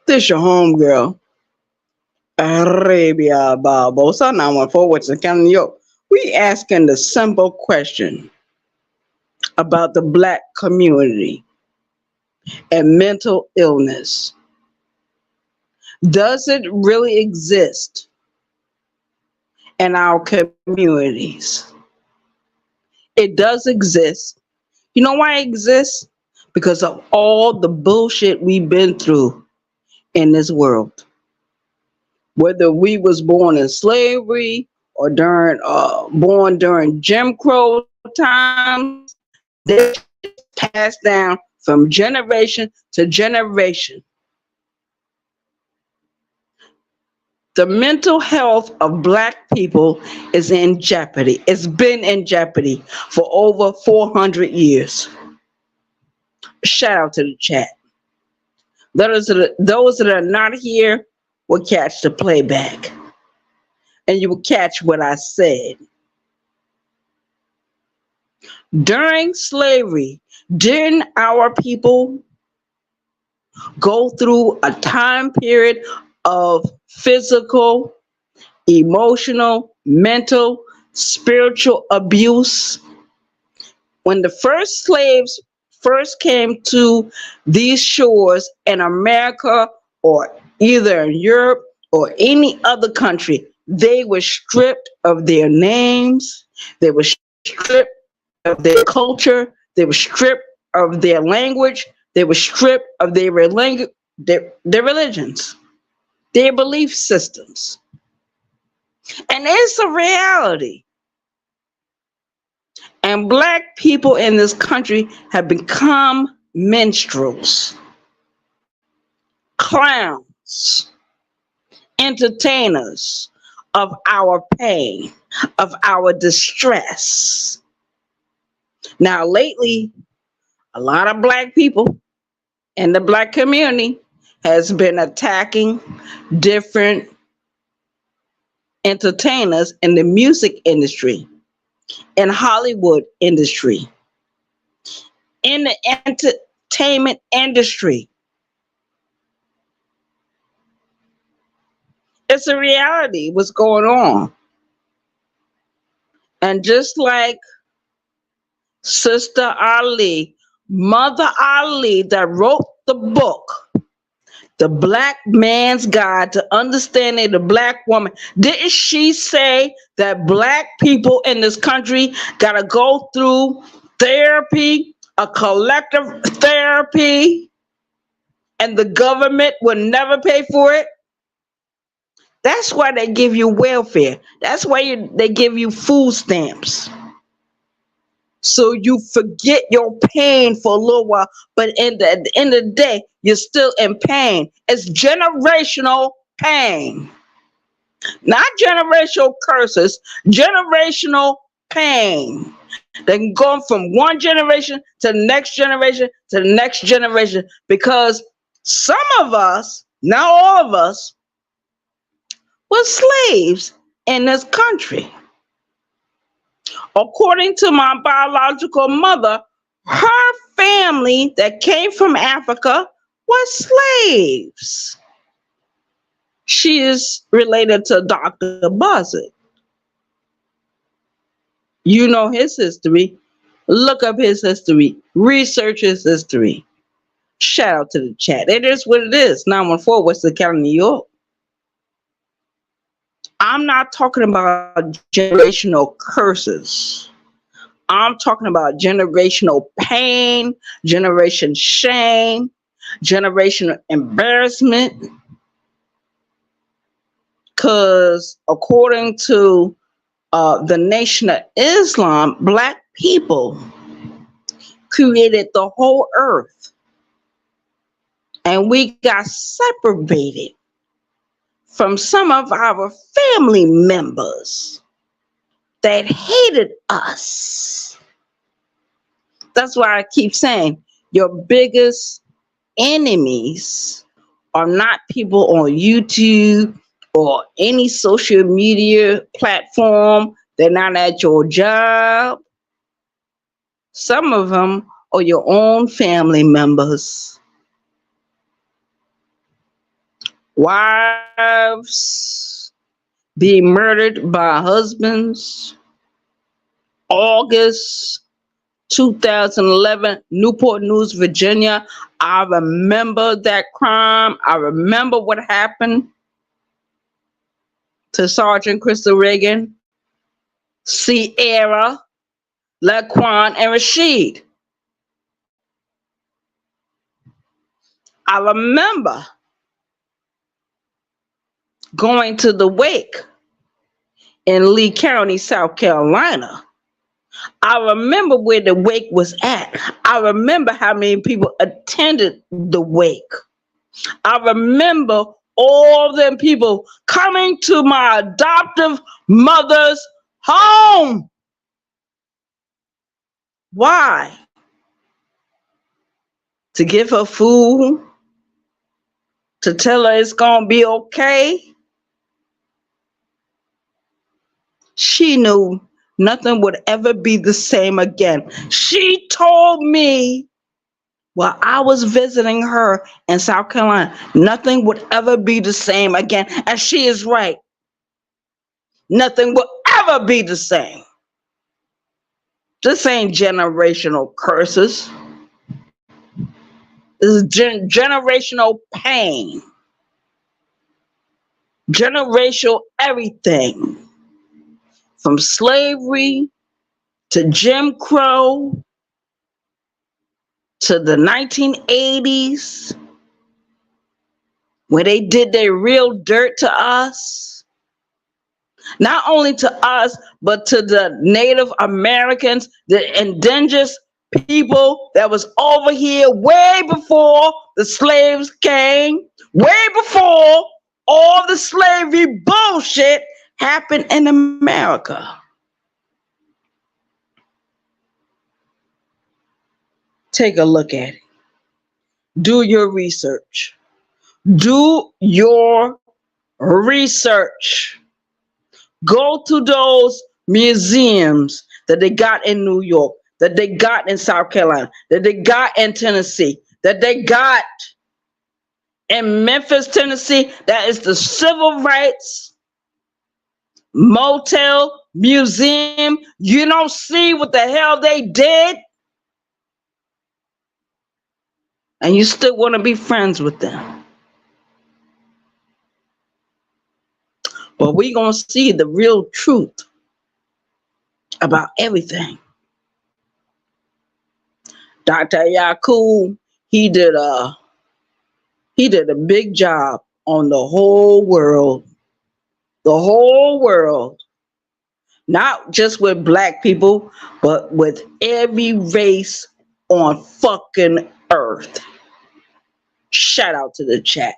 This your homegirl, Arabia Barbosa, 914 Western County, New York. We asking the simple question about the black community and mental illness. Does it really exist in our communities? It does exist. You know why it exists? Because of all the bullshit we've been through in this world. Whether we was born in slavery or born during Jim Crow times, they passed down from generation to generation. The mental health of black people is in jeopardy. It's been in jeopardy for over 400 years. Shout out to the chat. Those that are not here will catch the playback. And you will catch what I said. During slavery, didn't our people go through a time period of physical, emotional, mental, spiritual abuse? When the first slaves first came to these shores in America or either in Europe or any other country, they were stripped of their names, they were stripped of their culture, they were stripped of their language, they were stripped of their religions, their belief systems. And it's a reality. And black people in this country have become minstrels, clowns, entertainers of our pain, of our distress. Now, lately, a lot of black people in the black community has been attacking different entertainers in the music industry, in Hollywood industry, in the entertainment industry. It's a reality what's going on. And just like Sister Ali, Mother Ali, that wrote the book, The Black Man's Guide to Understanding the Black Woman, didn't she say that black people in this country gotta go through therapy, a collective therapy, and the government will never pay for it? That's why they give you welfare. That's why they give you food stamps. So you forget your pain for a little while, but at the end of the day, you're still in pain. It's generational pain. Not generational curses, generational pain. They can go from one generation to the next generation to the next generation, because some of us, not all of us, were slaves in this country. According to my biological mother, her family that came from Africa was slaves. She is related to Dr. Buzzard. You know his history. Look up his history. Research his history. Shout out to the chat. It is what it is. 914 Western County, New York. I'm not talking about generational curses. I'm talking about generational pain, generation shame, generational embarrassment. Because according to the Nation of Islam, black people created the whole earth. And we got separated from some of our family members that hated us. That's why I keep saying your biggest enemies are not people on YouTube or any social media platform. They're not at your job. Some of them are your own family members. Wives being murdered by husbands. August 2011, Newport News, Virginia. I remember that crime. I remember what happened to Sergeant Crystal Reagan, Sierra, Laquan, and Rashid. I remember going to the wake in Lee County, South Carolina. I remember where the wake was at. I remember how many people attended the wake. I remember all them people coming to my adoptive mother's home. Why? To give her food, to tell her it's gonna be okay. She knew nothing would ever be the same again. She told me while I was visiting her in South Carolina, nothing would ever be the same again. And she is right. Nothing will ever be the same. This ain't generational curses. This is generational pain. Generational everything. From slavery to Jim Crow to the 1980s, where they did their real dirt to us. Not only to us, but to the Native Americans, the indigenous people that was over here way before the slaves came, way before all the slavery bullshit happened in America. Take a look at it. Do your research. Do your research. Go to those museums that they got in New York, that they got in South Carolina, that they got in Tennessee, that they got in Memphis, Tennessee. That is the Civil Rights Motel Museum. You don't see what the hell they did, and you still want to be friends with them. But we're going to see the real truth about everything. Dr. Yakub, he did a big job on the whole world. The whole world. Not just with black people, but with every race on fucking earth. Shout out to the chat.